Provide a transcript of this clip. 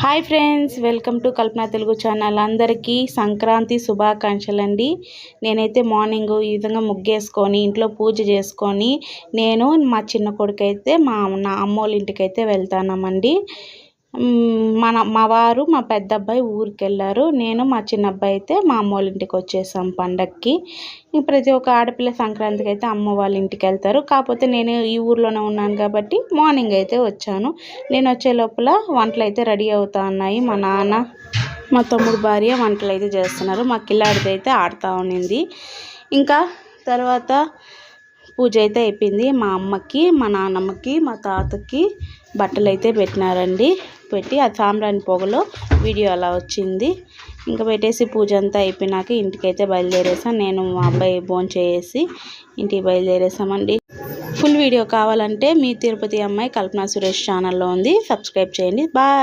Hi friends, welcome to Kalpana Telugu channel. అందరికీ సంక్రాంతి శుభాకాంక్షలు అండి. నేనైతే మార్నింగ్ ఈ విధంగా ముగ్గేసుకొని ఇంట్లో పూజ చేసుకొని నేను మా చిన్న కొడుకు అయితే నా అమ్మోళ్ళ ఇంటికి అయితే వెళ్తానమండి. మా వారు మా పెద్ద అబ్బాయి ఊరికి వెళ్ళారు. నేను మా చిన్న అబ్బాయి అయితే మా అమ్మోళ్ళ ఇంటికి వచ్చేసాం పండక్కి. ప్రతి ఒక్క ఆడపిల్ల సంక్రాంతికి అయితే అమ్మ వాళ్ళ ఇంటికి వెళ్తారు. కాకపోతే నేను ఈ ఊర్లోనే ఉన్నాను కాబట్టి మార్నింగ్ అయితే వచ్చాను. నేను వచ్చే లోపల వంటలు అయితే రెడీ అవుతా ఉన్నాయి. మా నాన్న మా తమ్ముడు భార్య వంటలు అయితే చేస్తున్నారు. మా కిల్లాడిది అయితే ఆడుతూ ఉన్నింది. ఇంకా తర్వాత పూజ అయితే అయిపోయింది. మా అమ్మకి, మా నాన్నమ్మకి, మా తాతకి బట్టలు అయితే పెట్టినారండి. పెట్టి ఆ సాంబ్రాణి పొగలో వీడియో అలా వచ్చింది. ఇంకా పెట్టేసి పూజ అంతా అయిపోయినాక ఇంటికైతే బయలుదేరేసాం. నేను మా అబ్బాయి భోంచేసి ఇంటికి బయలుదేరేసామండి. ఫుల్ వీడియో కావాలంటే మీ తిరుపతి అమ్మాయి కల్పన సురేష్ ఛానల్లో ఉంది, సబ్స్క్రైబ్ చేయండి. బాయ్.